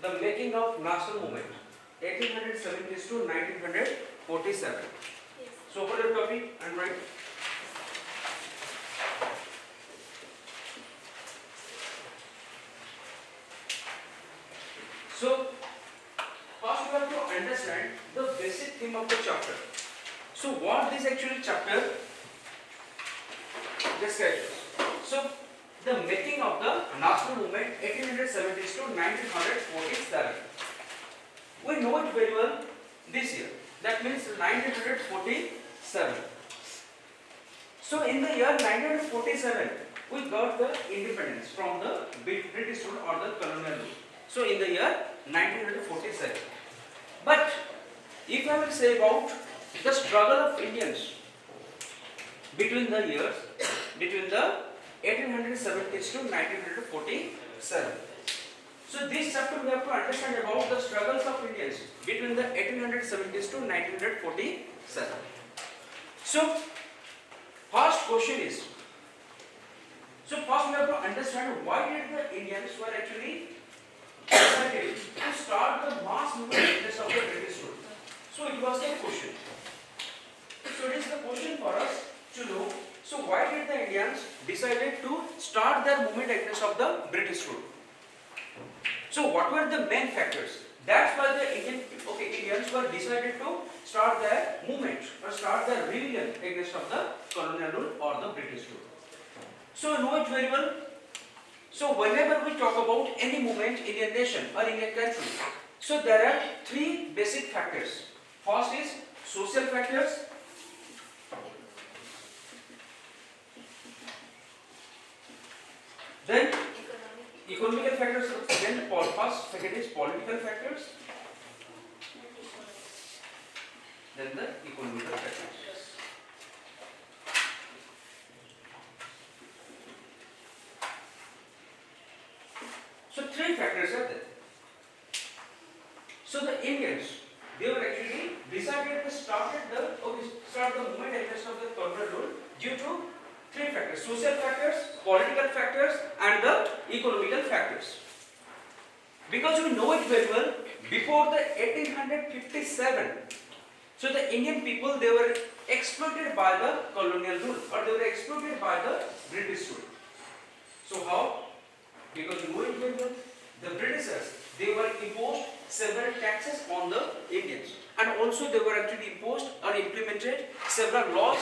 the making of national movement 1870s to 1947. Yes. So open your copy and write. So first we have to understand the basic theme of the chapter. So what this actually chapter describes. So the making of the national movement 1870s to 1947. We know it very well this year. That means 1947. So in the year 1947, we got the independence from the British rule or the colonial rule. So in the year 1947. But if I will say about the struggle of Indians between the years, between the 1870s to 1947. So this chapter we have to understand about the struggles of Indians between the 1870s to 1947. So first question is, so first we have to understand why did the Indians were actually decided to start the mass movement against of the British rule. So it was the question. So it is the question for us to know. So why did the Indians decided to start their movement against of the British rule? So what were the main factors? That's why the Indians were decided to start their movement or start their rebellion against of the colonial rule or the British rule. So you know it very well. So whenever we talk about any movement in a nation or in a country, so there are three basic factors. First is social factors. Then economical factors. Then first, second is political factors. Then the economical factors. So three factors are there. So the Indians, they were actually decided to start the movement against of the colonial rule due to three factors: social factors, political factors, and the economical factors. Because we know it very well, before the 1857, so the Indian people, they were exploited by the colonial rule or they were exploited by the British rule. So how? Because you know it very well, the Britishers, they were imposed several taxes on the Indians, and also they were actually imposed or implemented several laws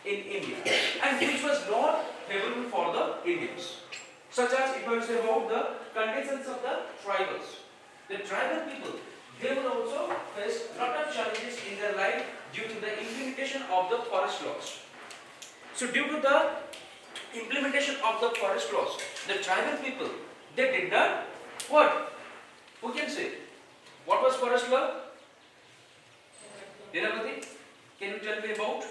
in India, and which was not favorable for the Indians. Such as it was about the conditions of the tribals. The tribal people, they will also face a lot of challenges in their life due to the implementation of the forest laws. So due to the implementation of the forest laws, the tribal people, they did not what? Who can say? What was forest law? Dinapati, can you tell me about?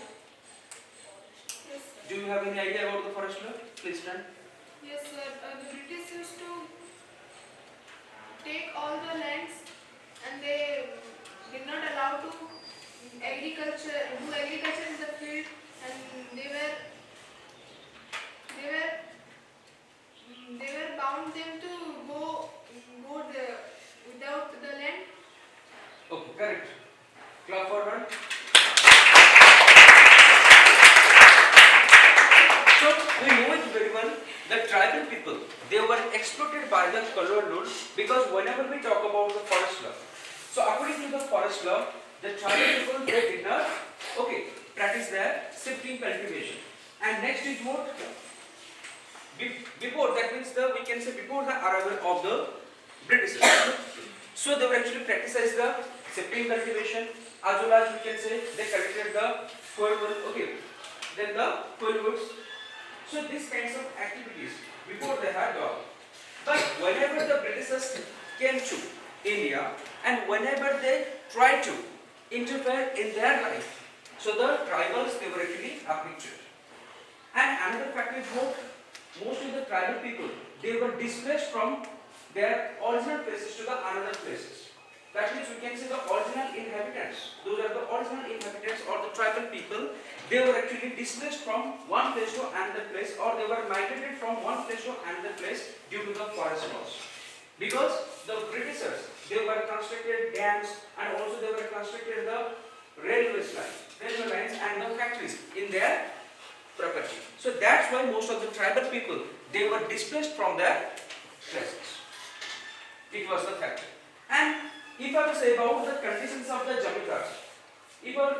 Yes. Do you have any idea about the forest law? Please stand. Yes, sir. The British used to take all the lands and they did not allow to do agriculture in the field, and they were bound them to go without the land. Okay, correct. Clap forward. So we know it very well. The tribal people, they were exploited by the colonial rule, because whenever we talk about the forest law, so according to the forest law, the tribal people, they did not practice their shifting cultivation. And next is what? Before, that means we can say before the arrival of the British. So they were actually practicing the shifting cultivation, as well as we can say they cultivated the fuel, then the fuel woods. So these kinds of activities before they had done. But whenever the Britishers came to India and whenever they tried to interfere in their life, so the tribals, they were actually afflicted. And another factor is what? Most of the tribal people, they were displaced from their original places to the another places. That means we can say the original inhabitants, those are the original inhabitants or the tribal people, they were actually displaced from one place to another place, or they were migrated from one place to another place due to the forest laws. because the Britishers, they were constructed dams and also they were constructed the railway lines and the factories in their property. So that's why most of the tribal people, they were displaced from their places. It was the factor. And if I will say about the conditions of the Jamidars, if I will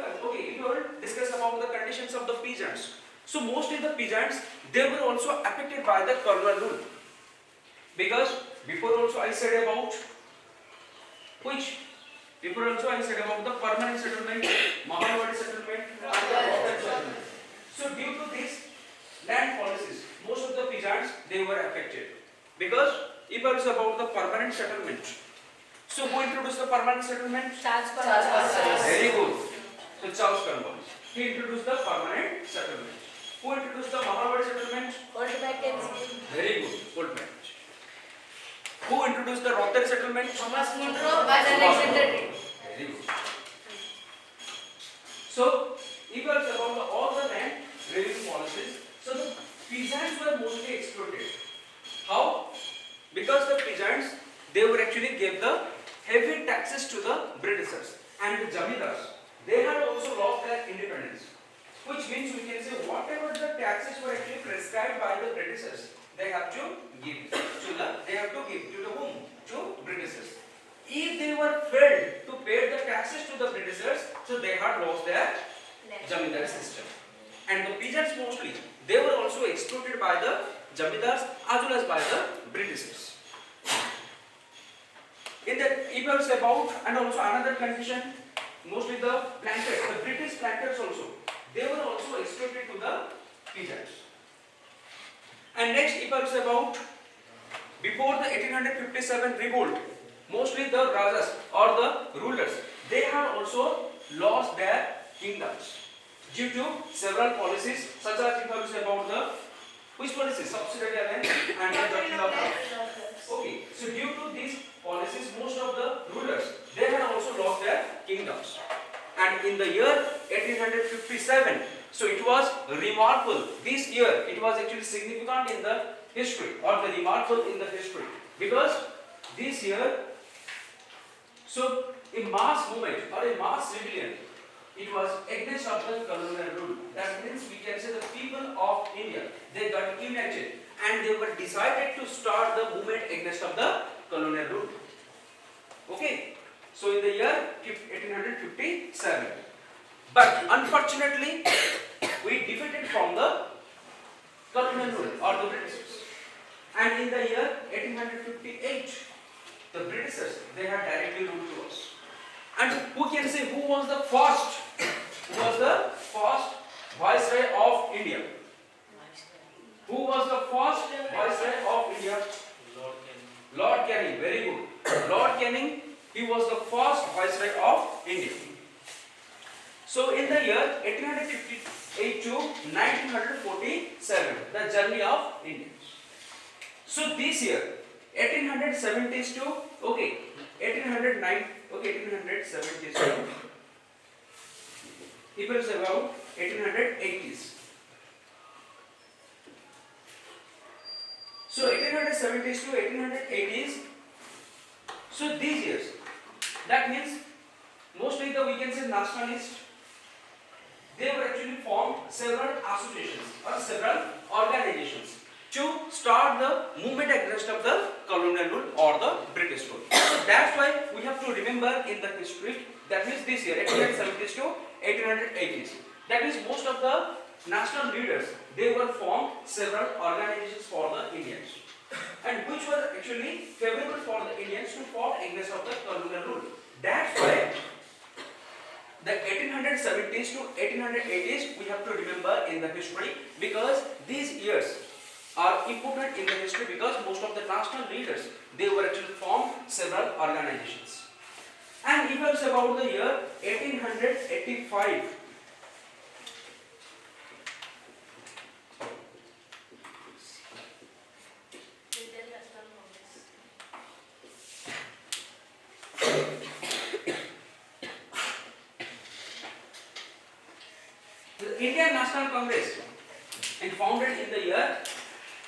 discuss about the conditions of the peasants. So mostly the peasants, they were also affected by the colonial rule. Because before also I said about the permanent settlement, Maharwadi settlement and the Rohtak settlement. So due to these land policies, most of the peasants, they were affected. Because if I was about the permanent settlement, so who introduced the permanent settlement? Charles. Very good. So Charles Cornwallis. He introduced the permanent settlement. Who introduced the Maharwadi settlement? Very good. Oldback. Who introduced the Rohtak settlement? Thomas Munro by the Alexander. Very good. So, if I was about all the land revenue policies, so the peasants were mostly exploited. How? Because the peasants, they were actually gave the heavy taxes to the Britishers, and the Jamidars, they had also lost their independence. Which means we can say whatever the taxes were actually prescribed by the Britishers, they have to give to whom? To Britishers. If they were failed to pay the taxes to the Britishers, so they had lost their Jamidar system. And the peasants mostly, they were also exploited by the Jamidars as well as by the Britishers. In the evils about, and also another condition, mostly the planters, the British planters also, they were also exploited to the peasants. And next evils about, before the 1857 revolt, mostly the Rajas or the rulers, they had also lost their kingdoms due to several policies, such as if I will say about the which policies? Subsidiary and the okay. So due to these policies, most of the rulers, they had also lost their kingdoms. And in the year 1857, so it was remarkable. This year, it was actually significant in the history, or the remarkable in the history, because this year, so a mass movement or a mass rebellion, it was against of the colonial rule. That means we can say the people of India, they got united and they were decided to start the movement against of the colonial rule. Okay. So in the year 1857. But unfortunately, we defeated from the colonial rule or the Britishers. And in the year 1858, the Britishers, they had directly ruled to us. And who can say who was the first? Who was the first Viceroy of India? Who was the first Viceroy of India? Lord Canning. Very good. Lord Canning, he was the first Viceroy of India. So in the year 1858 to 1947, the journey of India. So this year, 1870s to 1809, 1870s to people say about 1880s. So 1870s to 1880s. So these years, that means mostly we can say nationalists, they were actually formed several associations or several organizations to start the movement against of the colonial rule or the British rule. So that's why we have to remember in the history, that means this year 1870s to 1880s. That means most of the national leaders, they were formed several organizations for the Indians, and which were actually favorable for the Indians to form against of the colonial rule. That's why the 1870s to 1880s we have to remember in the history, because these years are important in the history, because most of the national leaders, they were actually formed several organizations. And if I say about the year 1885, the Indian National Congress and founded in the year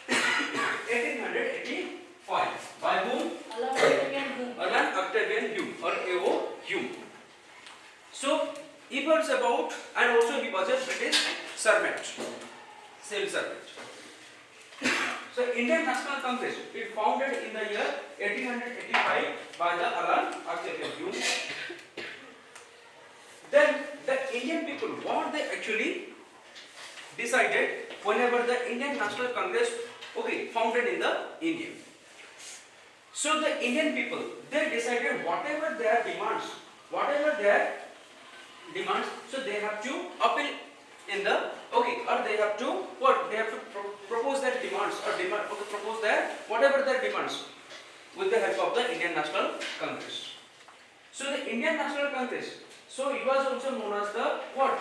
1885 by whom? servant, civil servant. So Indian National Congress, it founded in the year 1885 by the Alan Archibald. Then the Indian people, what they actually decided whenever the Indian National Congress, okay, founded in the India. So the Indian people, they decided whatever their demands, so they have to appeal in the, okay, or they have to, what, they have to propose their demands or propose their, whatever their demands with the help of the Indian National Congress. So the Indian National Congress, so it was also known as the, what?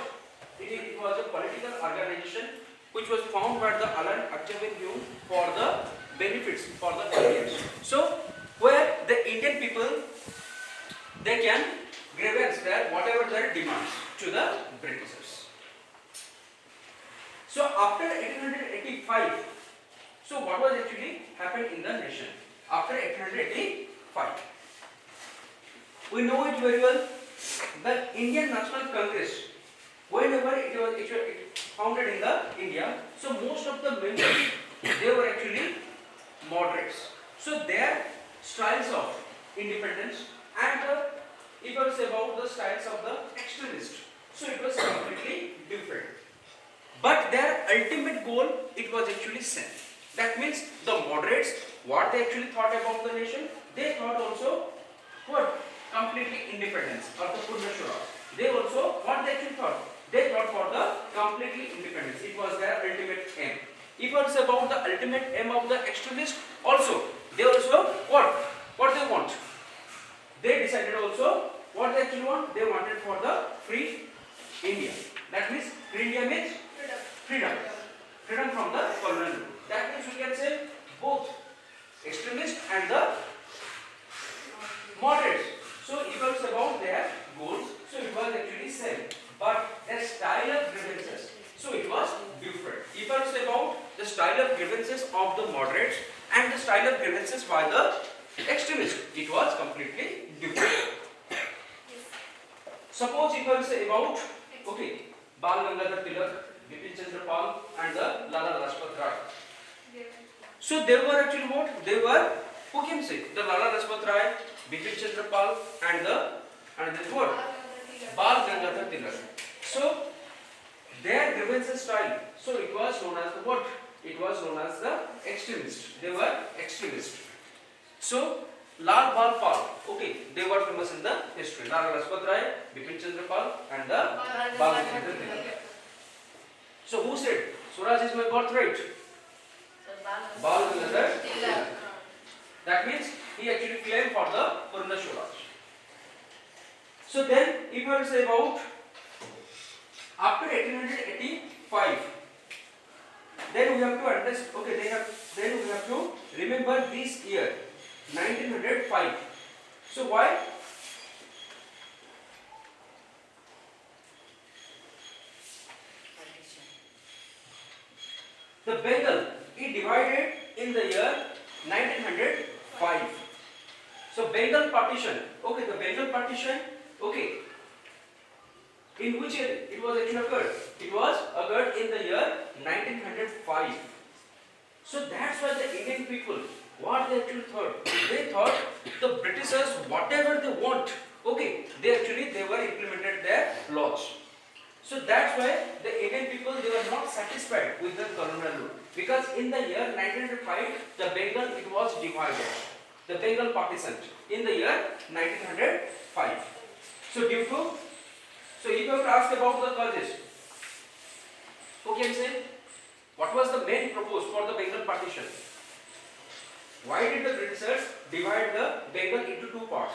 It was a political organization which was formed by the Alan Archibald for the benefits for the Indians. So where the Indian people, they can grievance their whatever their demands to the Britishers. So after 1885, so what was actually happened in the nation after 1885? We know it very well. The Indian National Congress, whenever it was founded in the India, so most of the members, they were actually moderates. So their styles of independence and it was about the styles of the extremists. So it was completely different. But their ultimate goal, it was actually same. That means the moderates, what they actually thought about the nation, they thought also what? Completely independence or the Bhubaneswar. They also, what they actually thought? They thought for the completely independence. It was their ultimate aim. It was about the ultimate aim of the extremists also. They also, what they want? They decided also what they actually want. They wanted for the free India. That means free India means freedom. Freedom from the colonial rule. That means we can say both extremists and the moderates. So it was about their goals. So it was actually same. But their style of grievances, so it was different. It was about the style of grievances of the moderates and the style of grievances by the extremists. It was completely different. Suppose if I say about, okay, Bal Gangadhar Tilak, Bipin Chandra Pal and the Lala Lajpat Rai. So they were actually what? They were, who can say? The Lala Lajpat Rai, Bipin Chandra Pal and the what? Bal Gangadhar Tilak. So their grievances style, so it was known as the what? It was known as the extremist. They were extremist. So Lal Bal Pal, okay, they were famous in the history. Lala Lajpat Rai, Bipin Chandra Pal and the Bal Gangadhar Tilak. So who said Swaraj is my birthright? Bal Gangadhar Tilak. That means he actually claimed for the Purna Swaraj. So then if I say about after 1885, then we have to understand, okay, then we have to remember this year 1905. So why? The Bengal, it divided in the year 1905. So Bengal partition, okay, the Bengal partition, okay, in which year it was actually occurred? It was occurred in the year 1905. So that's why the Indian people, what they actually thought? They thought the Britishers, whatever they want, okay, they were implemented their laws. So that's why the Indian people, they were not satisfied with the colonial rule. Because in the year 1905, the Bengal, it was divided. The Bengal partition in the year 1905. So due to, so if you have to ask about the causes, who can say what was the main proposed for the Bengal partition? Why did the Britishers divide the Bengal into two parts?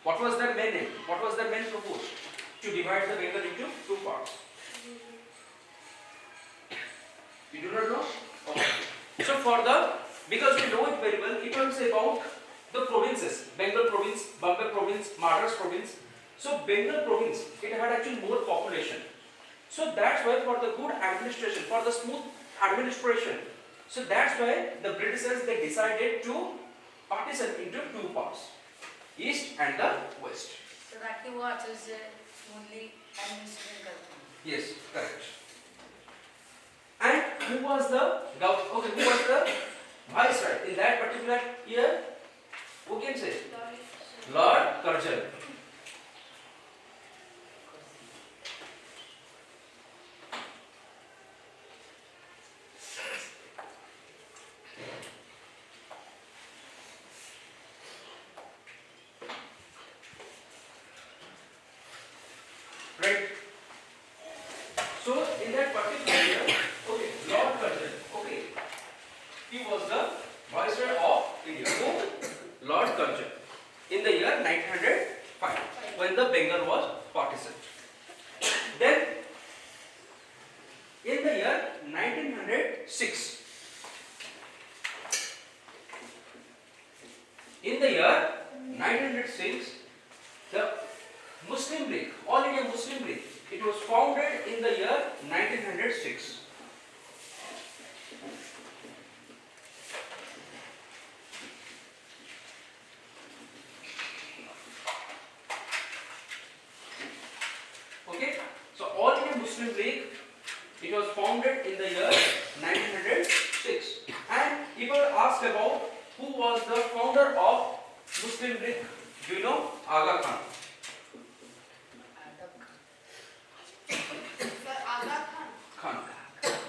What was their main aim? What was their main proposed? To divide the Bengal into two parts. You do not know? Okay. So for the, because we know it very well, it will say about the provinces, Bengal province, Bombay province, Madras province. So Bengal province, it had actually more population. So that's why for the good administration, for the smooth administration, so that's why the Britishers, they decided to partition into two parts, east and the west. So that he watches only administration. Yes, correct. who was the viceroy in that particular year? Who can say? Lord Curzon. Right. So in that particular year, okay, Lord Curzon, okay, he was the viceroy of India. Who? Lord Curzon. In the year 1905, when the Bengal was partitioned. Then, in the year 1906, the Muslim League, All India Muslim League, it was founded in the year 1906. Okay, so All India Muslim League, it was founded in the year 1906. And if I ask about who was the founder of Muslim League, do you know? Aga Khan. Khan.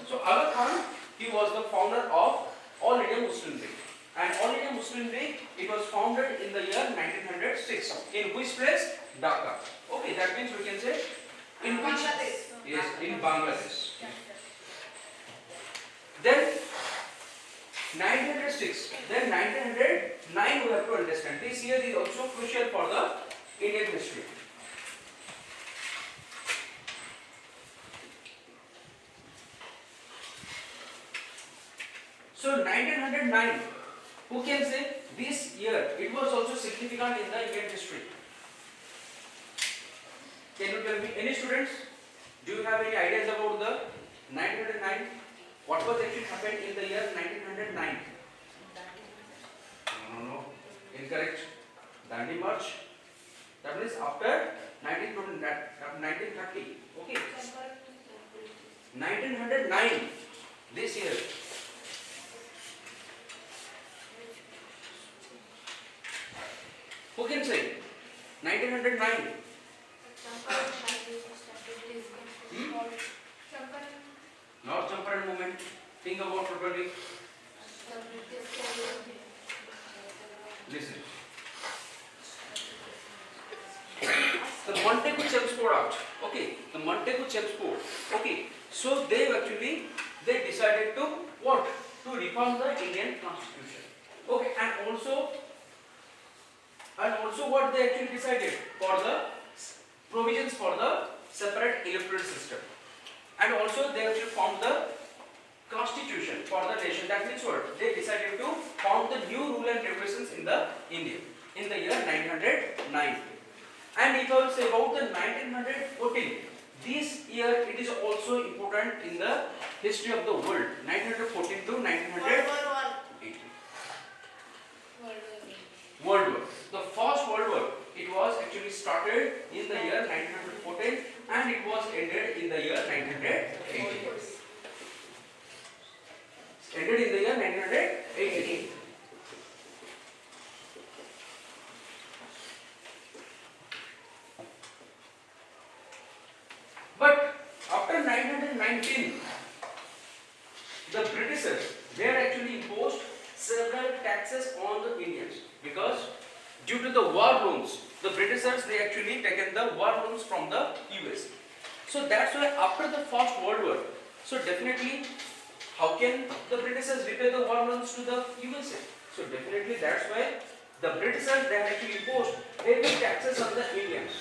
So Aga Khan, he was the founder of All India Muslim League. And All India Muslim League, it was founded in the year 1906. In which place? Dhaka. Okay, that means we can say in which? Bangladesh. Yes, in Bangladesh. Then 1906. Then 1909 we have to understand. This year is also crucial for the Indian history. So 1909, who can say this year it was also significant in the Indian history? Can you tell me, any students? Do you have any ideas about the 1909? What was actually happened in the year 1909? No. Incorrect. Dandi March. That means after 1930. Okay. 1909. This year. Who can say? 1909. Not Champaran movement. Think about properly. Listen. The Montagu Chelmsford Act. Okay. The Montagu Chelmsford. Okay. So they decided to what? To reform the Indian Constitution. Okay. And also what they actually decided for the provisions for the separate electoral system. And also they actually formed the constitution for the nation. That means what? They decided to form the new rule and regulations in the India in the year 1909. And if I will say about the 1914, this year it is also important in the history of the world. 1914 to 1918. World War. The first World War, it was actually started in the year 1914 and it was ended in the year 1918. Ended in the year 1918. But after 1919, the Britishers, they had actually imposed several taxes on the Indians because due to the war loans, the Britishers, they actually taken the war loans from the US. So that's why after the First World War, so definitely how can the Britishers repay the war loans to the USA? So definitely that's why the Britishers, they have actually imposed heavy taxes on the Indians.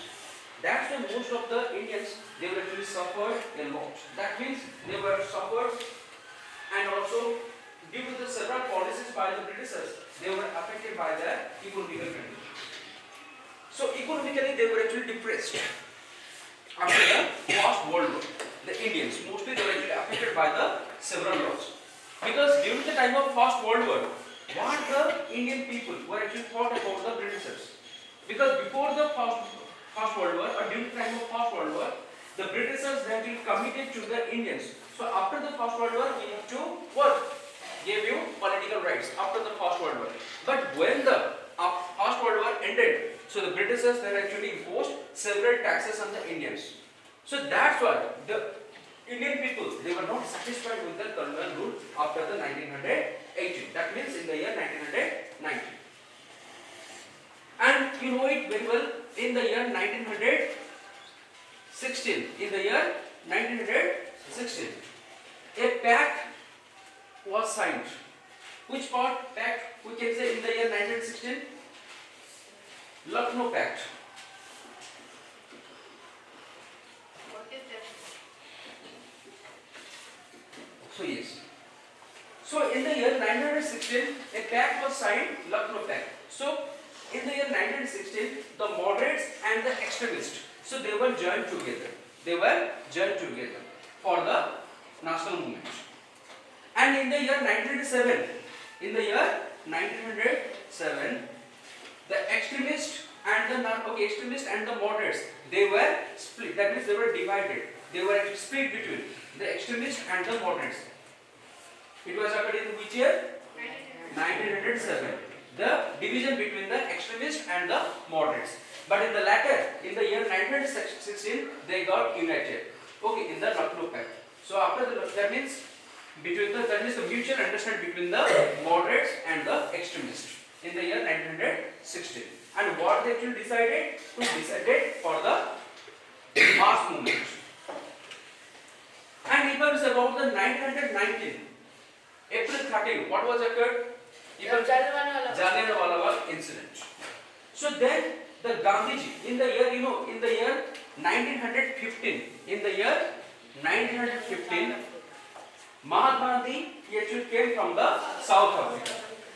That's why most of the Indians, they were actually suffered a lot. That means they were suffered, and also due to the several policies by the Britishers, they were affected by their economical condition. So economically they were actually depressed after the First World War. The Indians, mostly they were actually affected by the several laws. Because during the time of First World War, what the Indian people were actually thought about the Britishers. Because before the First World War, or during the time of First World War, the Britishers, they actually committed to the Indians So after the First World War, we have to what? Give you political rights after the First World War. But when the First World War ended, so the Britishers had actually imposed several taxes on the Indians. So that's why the Indian people, they were not satisfied with the colonial rule after the 1918. That means in the year 1990. And you know it very well, in the year 1916, in the year 1916, a pact was signed. Which part pact we can say in the year 1916? Lucknow Pact. What is that? So yes. So in the year 1916, a pact was signed, Lucknow Pact. So in the year 1916, the moderates and the extremists, so they were joined together. They were joined together for the national movement. And in the year 1907, the extremists and the moderates, they were split. That means they were divided. They were actually split between the extremists and the moderates. It was occurred in which year? 1907. The division between the extremists and the moderates. But in the latter, in the year 1916, they got united. Okay, in the Lucknow Pact. So after that means the mutual understanding between the moderates and the extremists in the year 1916. And what they actually decided? To decide for the mass movement. And it was about the 1919, April 13. What was occurred? Jallianwala Bagh incident. So then the Gandhiji in the year 1915, Mahatma Gandhi, he actually came from the South Africa.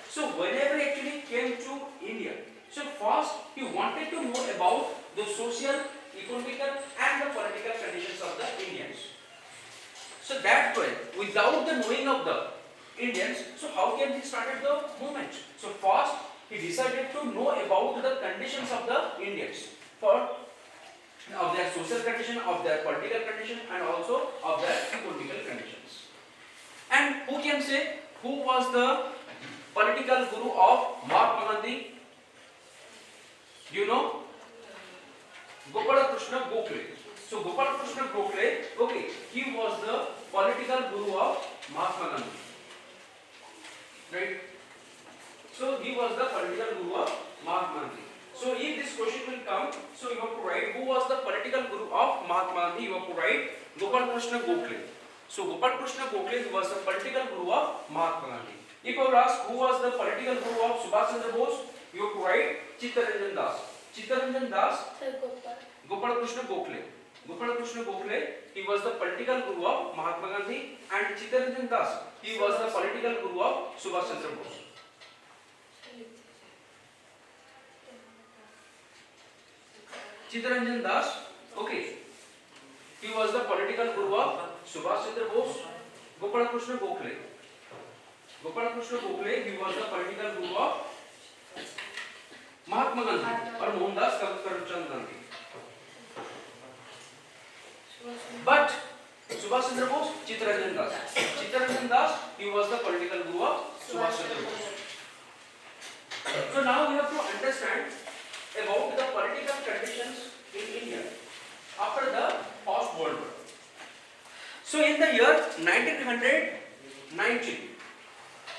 So whenever he actually came to India, so first he wanted to know about the social, economical and the political conditions of the Indians. So that way, without the knowing of the Indians, so how can he started the movement? So first he decided to know about the conditions of the Indians, of their social condition, of their political condition and also of their economical conditions. And who can say who was the political guru of Mahatma Gandhi? Do you know? Gopal Krishna Gokhale. So Gopal Krishna Gokhale, okay, he was the political guru of Mahatma Gandhi. Right? So he was the political guru of Mahatma Gandhi. So if this question will come, so you have to write who was the political guru of Mahatma Gandhi. You have to write Gopal Krishna Gokhale. So Gopal Krishna Gokhale was the political guru of Mahatma Gandhi. If I will ask who was the political guru of Subhash Chandra Bose, you have to write Chittaranjan Das. Chittaranjan Das, Gopal Krishna Gokhale. Gopal Krishna Gokhale, he was the political guru of Mahatma Gandhi, and Chittaranjan Das, he was the political guru of Subhash Chandra Bose. Chittaranjan Das, okay, he was the political guru of Subhash Chandra Bose. Gopal Krishna Gokhale. Gopal Krishna Gokhale, he was the political guru of Mahatma Gandhi or Mohandas Karamchand Gandhi. But Subhash Chandra Bose, Chittaranjan Das. Chittaranjan Das, he was the political guru of Subhash Chandra Bose. So now we have to understand about the political conditions in India after the First World War. So in the year 1919,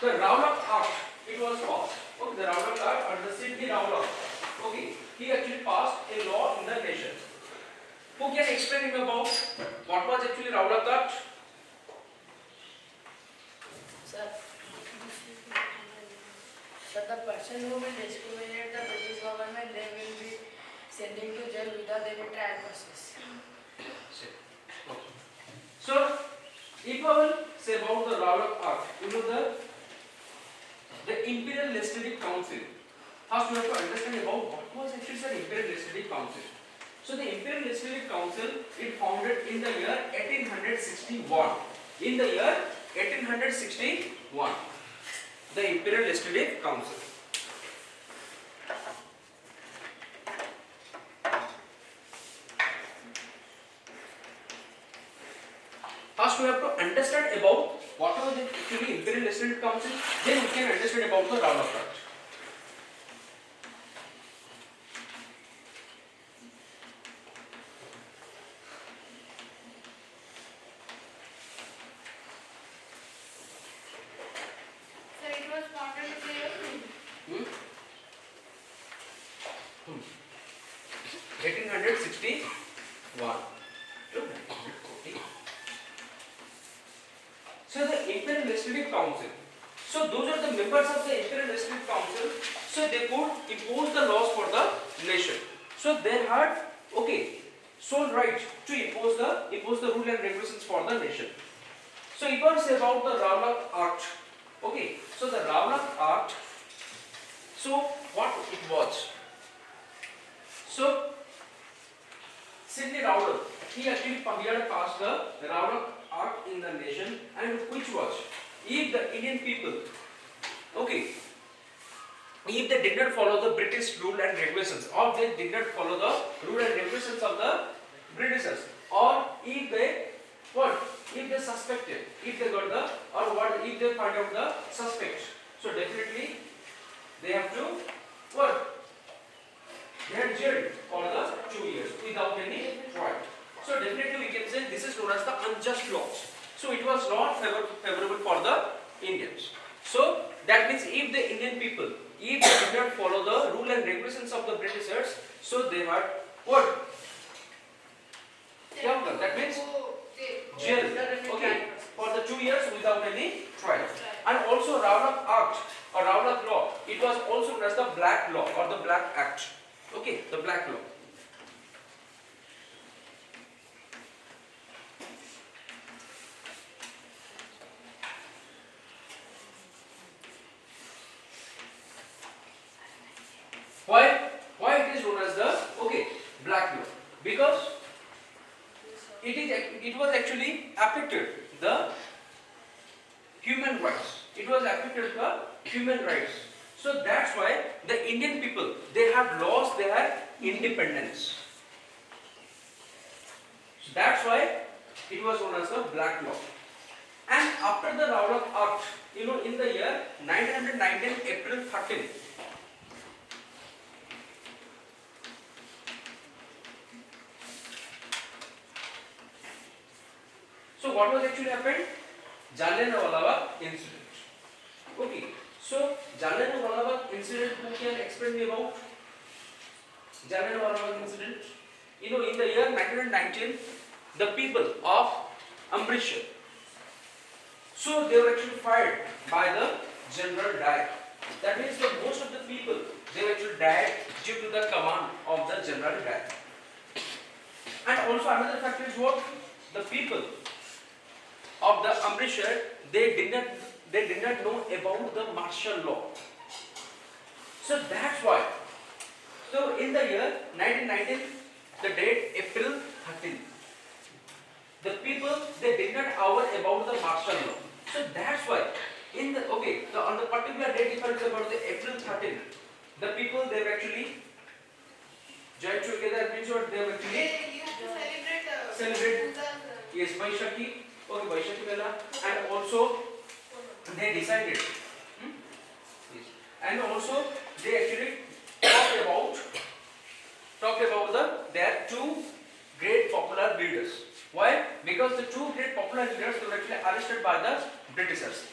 the Rowlatt Act, it was passed. Okay, the Rowlatt Act or the Tsg Gurukul. Okay, he actually passed a law in the nation. Who can explain him about what was actually Rowlatt Act? Sir, the person who will discriminate the British government, they will be sending to jail without any trial process. So, if I will say about the Rowlatt Act, you know the Imperial Legislative Council. First, you have to understand about what was actually the Imperial Legislative Council. So, the Imperial Legislative Council, it founded in the year 1861. In the year 1861, the Imperial Legislative Council. First, we we have to understand about what was actually Imperial Legislative Council, then we can understand about the Ravana Act. Sir, it was founded in the year 1861 to 1940. So the Imperial Legislative Council. So those are the members of the Imperial Legislative Council. So they could impose the laws for the nation. So they had sole right to impose the rule and regulations for the nation. So it was about the Ravana Act. Okay. So the Ravana Act. So what it was? So Sidney Ravana, he actually had passed the Ravana Act in the nation, and which was, if the Indian people, if they did not follow the British rule and regulations, or they did not follow the rule and regulations of the Britishers, or if they suspected, if they got the, or what, if they find out the suspect, so definitely they have to they are jailed for the 2 years without any trial. So definitely we can say this is known as the unjust laws. So it was not favorable for the Indians. So that means if the Indian people, if they did not follow the rule and regulations of the Britishers, so they had what? That means jail. Okay, for the 2 years without any trial. And also Ravana Act or Ravana Law, it was also known as the Black Law or the Black Act. Okay, the Black Law. Why it is known as the Black Law? Because it was actually affected the human rights. It was affected the human rights. So that's why the Indian people, they have lost their independence. So that's why it was known as the Black Law. And after the Ravana Act, in the year 1919, April 13, so what was actually happened? Jallianwala Bagh incident. Okay. So Jallianwala Bagh incident, who can explain me about Jallianwala Bagh incident? In the year 1919, the people of Amritsar, so they were actually fired by the General Dyer. That means that most of the people, they actually died due to the command of the General Dyer. And also another factor is what? The people of the Amritsar, they did not know about the martial law. So that's why. So in the year 1919, the date April 13, the people, they did not aware about the martial law. So that's why on the particular date, if I talk about the April 13, the people, they were actually joined together. Means what? They were actually they used to celebrate yes, Vaishakhi. Okay, Vaishakhi Mela, and also they decided, yes, and also they actually talked about their two great popular leaders. Why? Because the two great popular leaders were actually arrested by the Britishers.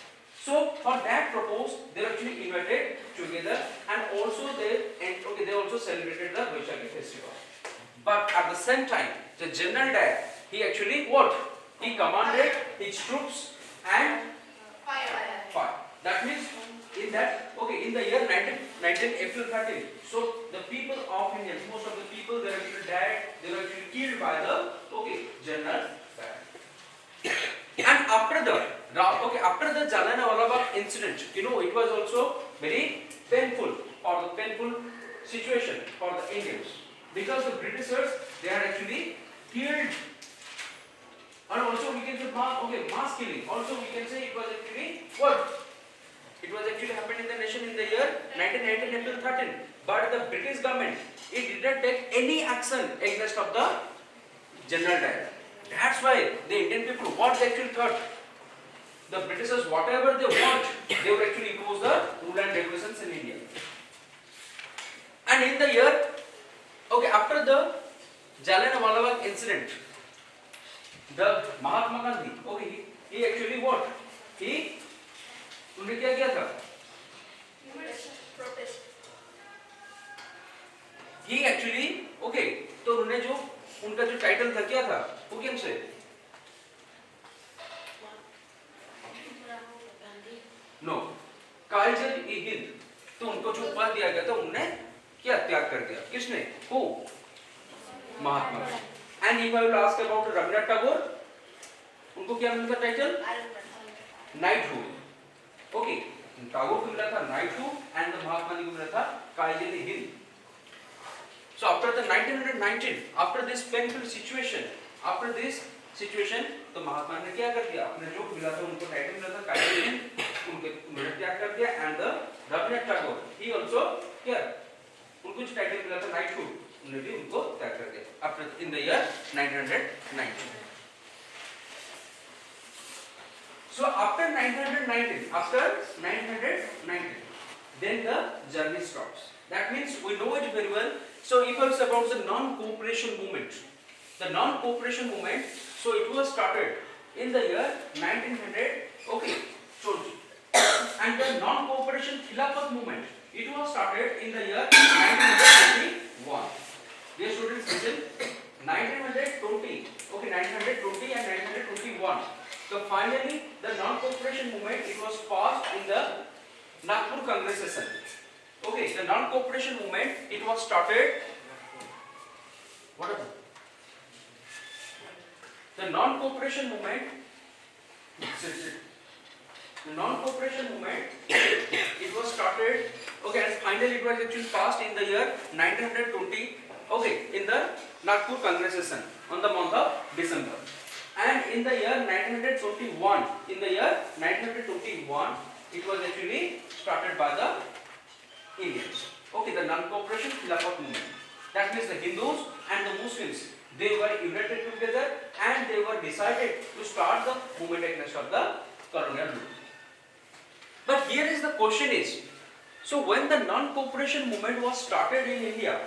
So for that purpose, they were actually invited together, and also they also celebrated the Vaishakhi festival. But at the same time, the General Dyer, he actually he commanded his troops and fire. That means in the year 19 April 13, so the people of India, most of the people, they were actually died, they were actually killed by the General Dyer. And after the Jallianwala Bagh incident, it was also very painful situation for the Indians, because the Britishers, they had actually killed. And also we can say mass killing. Also we can say it was actually what? It was actually happened in the nation in the year 1919 April 13. But the British government, it did not take any action against of the General Dyer. That's why the Indian people, what they actually thought, the Britishers, whatever they want, they would actually impose the rule and regulations in India. And in the year, okay, after the Jallianwala Bagh incident, the Mahatma Gandhi, okay, he actually what? उन्होंने क्या किया था? Protest. He actually, okay, तो उन्होंने जो उनका जो title था क्या था? वो क्या से? No, कालजल ई हिंद. तो उनको जो उपाधि दिया गया था, उन्होंने क्या त्याग कर दिया? किसने? Who? Mahatma Gandhi. And if I will ask about Rabindranath Tagore, उनको क्या मिला था टाइटल? Knighthood. Okay, Tagore को मिला था Knighthood and the Mahatma Gandhi को मिला था कालजल ई Hind. So after the 1919, after this painful situation, तो महात्मा ने क्या कर दिया? अपने जो मिला था उनको टाइटल मिला था कालजल ई हिंद, उन्होंने त्याग कर दिया. And the Rabindranath Tagore, he also क्या? उनको जो टाइटल मिला था Knighthood, उन्होंने भी उनको त्याग कर दिया. After in the year 1919. So after 1919, then the journey stops. That means we know it very well. So if it's about the non-cooperation movement, so it was started in the year 1900. Okay, so and the non-cooperation Khilafat movement, it was started in the year 1921. Dear students, listen. 1920. Okay, 1920 and 1921. So finally, the non-cooperation movement, it was passed in the Nagpur Congress session. Okay, the non-cooperation movement, it was started. What about the non-cooperation movement? The non-cooperation movement, it was started. Okay, and finally it was actually passed in the year 1920. Okay, in the Nagpur Congress session on the month of December. And in the year 1921, it was actually started by the Indians. Okay, the non-cooperation Khilafat movement. That means the Hindus and the Muslims, they were united together and they were decided to start the movement against of the colonial rule. But here is the question is, so when the non-cooperation movement was started in India,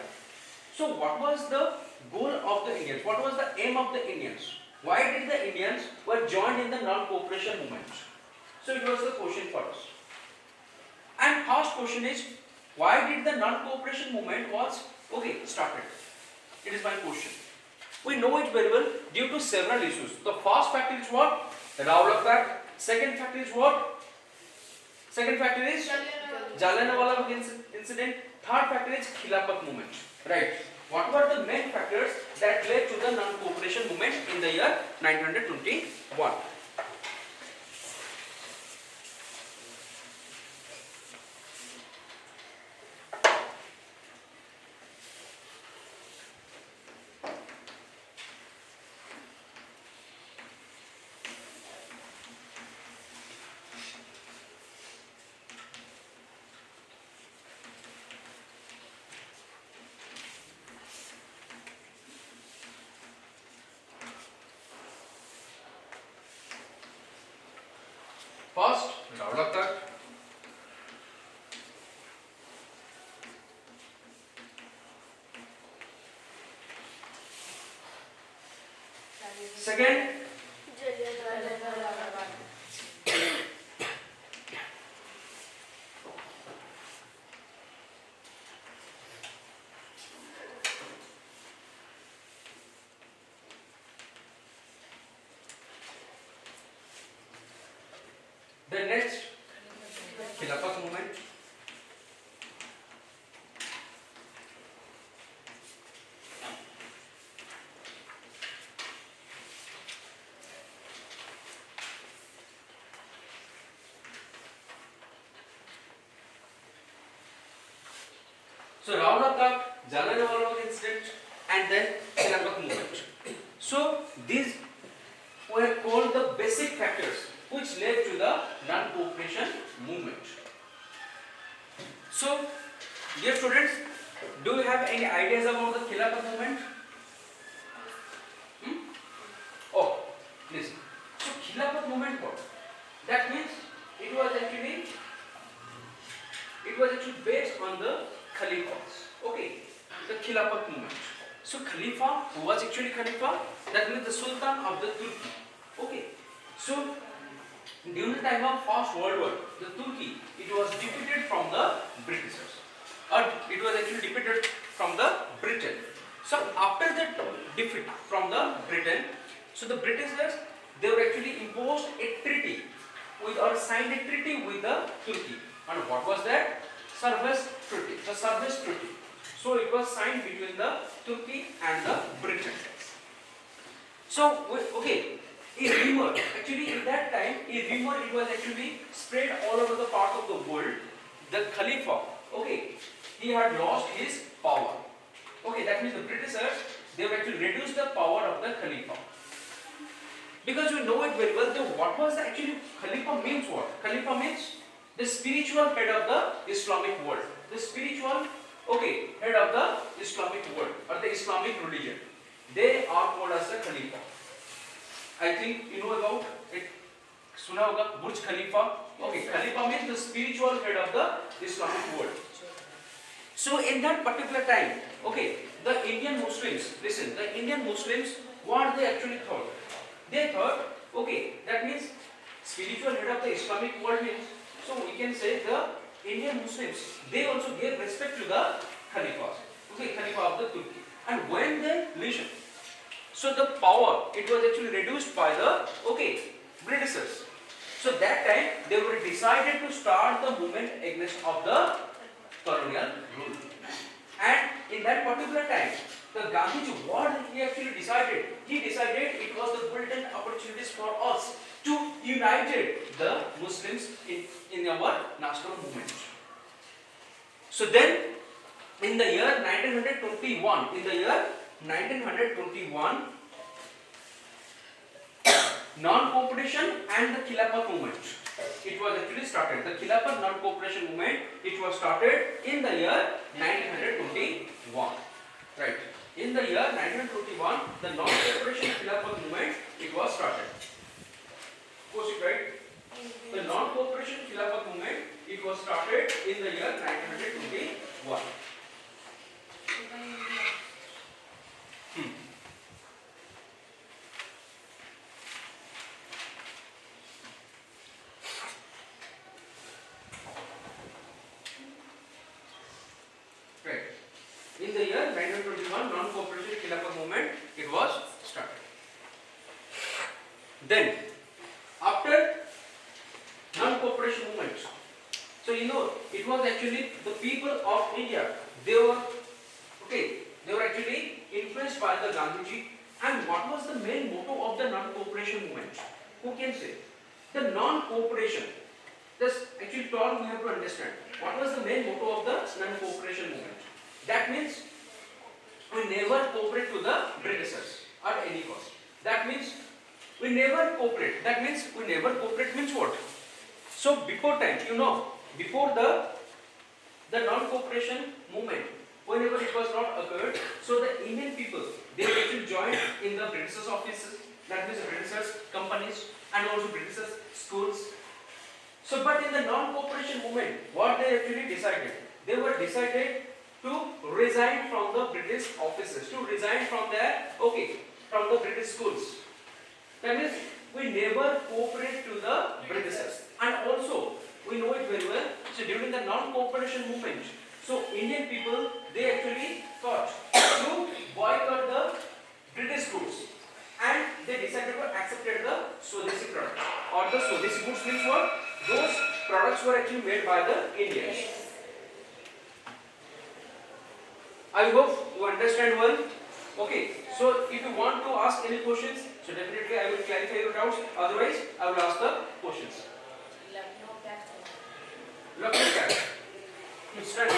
so what was the goal of the Indians? What was the aim of the Indians? Why did the Indians were joined in the non-cooperation movement? So it was the question for us. And first question is, why did the non-cooperation movement was started? It is my question. We know it very well due to several issues. The first factor is what? Rawlak Act. Second factor is what? Second factor is Jallianwala Bagh incident. Third factor is Khilafat movement. Right. What were the main factors that led to the non-cooperation movement in the year 1921? First, Rawlak Act. Second, the next Khilafat movement. So Rawlak Act, Jallianwala Bagh incident, and then Khilafat movement. So these were called the basic factors which led to the non-cooperation movement. So, dear students, do you have any ideas about the Khilafat movement? Listen. So Khilafat movement what? That means it was actually based on the Khalifas. Okay, the Khilafat movement. So Khalifa, who was actually Khalifa? That means the Sultan of the Turkey. Okay. So during the time of First World War, the Turkey, it was defeated from the Britishers. Or it was actually defeated from the Britain. So after that defeat from the Britain, so the Britishers, they were actually imposed a treaty with or signed a treaty with the Turkey. And what was that? Service treaty. The service treaty. So it was signed between the Turkey and the Britain. So okay, a rumor, actually in that time, a rumor it was actually spread all over the part of the world. The Khalifa, okay, he had lost his power. Okay, that means the Britishers, they were actually reduced the power of the Khalifa. Because you know it very well, what was the actually Khalifa means what? Khalifa means the spiritual head of the Islamic world. The spiritual, okay, head of the Islamic world or the Islamic religion. They are called as the Khalifa. I think you know about it. Suna hoga Burj Khalifa. Okay, Khalifa means the spiritual head of the Islamic world. So in that particular time, okay, the Indian Muslims, listen, the Indian Muslims, what they actually thought? They thought, okay, that means spiritual head of the Islamic world means, so we can say the Indian Muslims, they also gave respect to the Khalifas, okay, Khalifa of the Turkey. And when they listened, so the power, it was actually reduced by the, okay, Britishers. So that time, they were decided to start the movement against of the colonial rule. And in that particular time, the Gandhiji, what he actually decided? He decided it was the golden opportunities for us to unite the Muslims in our national movement. So then, in the year 1921, non-cooperation and the Khilafat movement, it was actually started. The Khilafat non-cooperation movement, it was started in the year 1921. Right. In the year 1921, the non-cooperation Khilafat movement, it was started. Was it right? The non-cooperation Khilafat movement, it was started in the year 1921. Right. In the year 1921, non-cooperation Khilafat movement, it was started. Then, after non-cooperation movement, so you know, it was actually the people of India, they were actually influenced by the Gandhiji. And what was the main motto of the non-cooperation movement? Who can say? The non-cooperation. This actually term we have to understand. What was the main motto of the non-cooperation movement? That means we never cooperate to the Britishers at any cost. That means we never cooperate. That means we never cooperate means what? So before time, you know, before the non-cooperation movement, whenever it was not occurred, so the Indian people, they actually joined in the Britishers offices, that means the Britishers companies and also Britishers schools. So but in the non-cooperation movement, what they actually decided? They were decided to resign from the British offices, to resign from their, from the British schools. That means we never cooperate to the Britishers. And also, we know it very well, so during the non-cooperation movement, so Indian people, they actually thought to boycott the British goods. And they decided to accept the Swadeshi products. Or the Swadeshi goods means what? Those products were actually made by the Indians. I hope you understand well. Okay, so if you want to ask any questions, so definitely I will clarify your doubts. Otherwise, I will ask the questions. Lucknow Pact. Instant.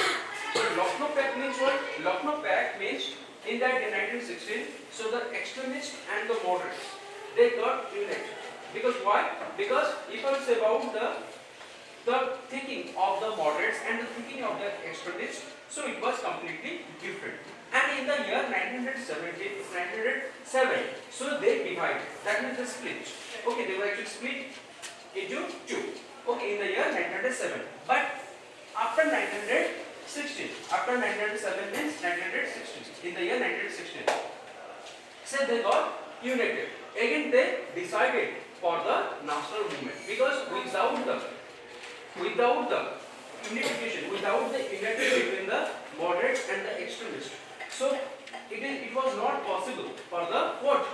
So Lucknow Pact means what? Lucknow Pact means in that in 1916, so the extremists and the moderates, they got united. Because why? Because if I say about the thinking of the moderates and the thinking of the extremists, so it was completely different. And and in the year 1907, so they divided. That means they split. Okay, they were actually split into two. Okay, in the year 1907. But after 1916, after 1907 means 1916. In the year 1916, so they got united. Again, they decided for the national movement because without the unification, without the unity between the moderates and the extremists, so it was not possible for the what?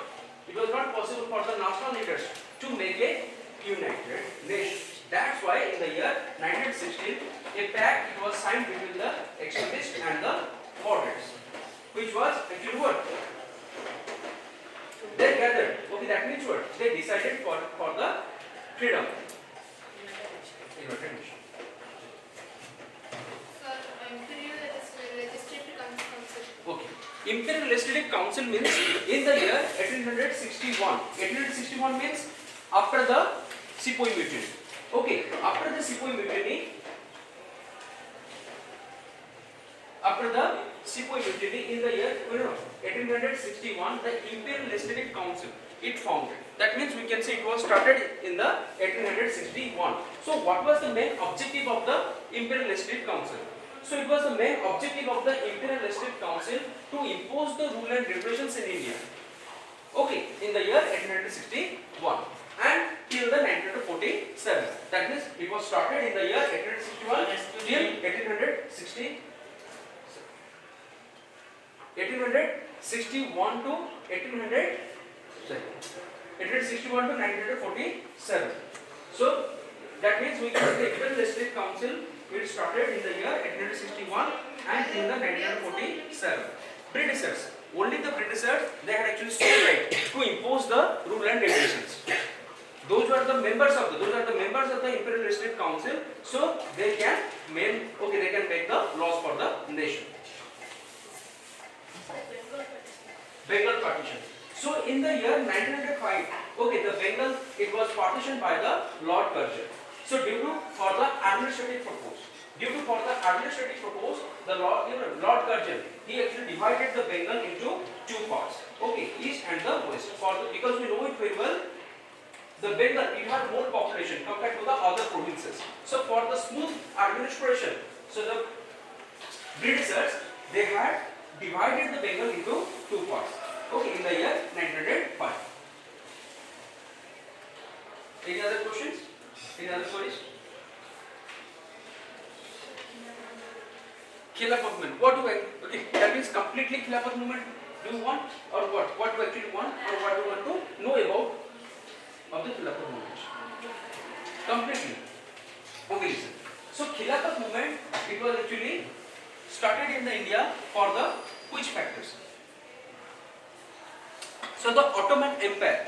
It was not possible for the national leaders to make a united nation. That's why in the year 1916, a pact was signed between the extremists and the moderates, which was actually what? They gathered. Okay, that means what? They decided for the freedom. United nation. Sir, Imperial Legislative Council. Okay. Imperial Legislative Council means in the year 1861. 1861 means after the Sepoy Mutiny. Okay, after the Sepoy Mutiny, in the year 1861, the Imperial Legislative Council it founded. That means we can say it was started in the 1861. So what was the main objective of the Imperial Legislative Council? So it was the main objective of the Imperial Legislative Council to impose the rule and regulations in India. Okay, in the year 1861 and till the 1947. That means it was started in the year 1861 till 1861 to 1947. So that means we can say the Imperial Legislative Council it started in the year 1861 and till the 1947. Britishers, only the Britishers, they had actually sole right to impose the rule and regulations. Those are the members of the Imperial Legislative Council, so they can make the laws for the nation. Bengal partition. So in the year 1905, the Bengal it was partitioned by the Lord Curzon. So due to for the administrative purpose, the Lord Curzon he actually divided the Bengal into two parts. Okay, east and the west. Because we know it very well, the Bengal it had more population compared to the other provinces. So for the smooth administration, so the Britishers they had divided the Bengal into two parts. Okay, in the year 1905. Any other questions? Any other queries? Khilafat movement. What do I? Okay, that means completely Khilafat movement. Do you want or what? What do you actually want or what do you want to know about of the Khilafat movement? Completely. Okay, listen. So Khilafat movement it was actually started in the India for the which factors? So the Ottoman Empire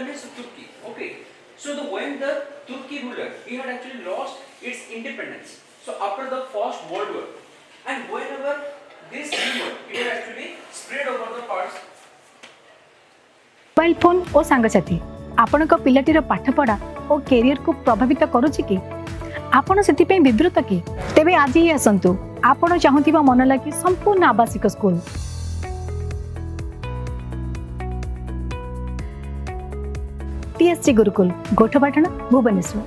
means Turkey. Okay. So when the Turkey ruler he had actually lost its independence. So after the First World War, and whenever this rumor it had actually spread over the parts. Mobile phone और सांगसाथी आपणक पिलाटीर पाठपढ़ा और career को प्रभावित करुछि कि आपण सेतिपई विब्रत कि तेबे आज ही आसंतु आपण चाहुथिबा मन लागी संपूर्ण आवासिक school Tsg Gurukul, Gothapatana, Bhubaneswar.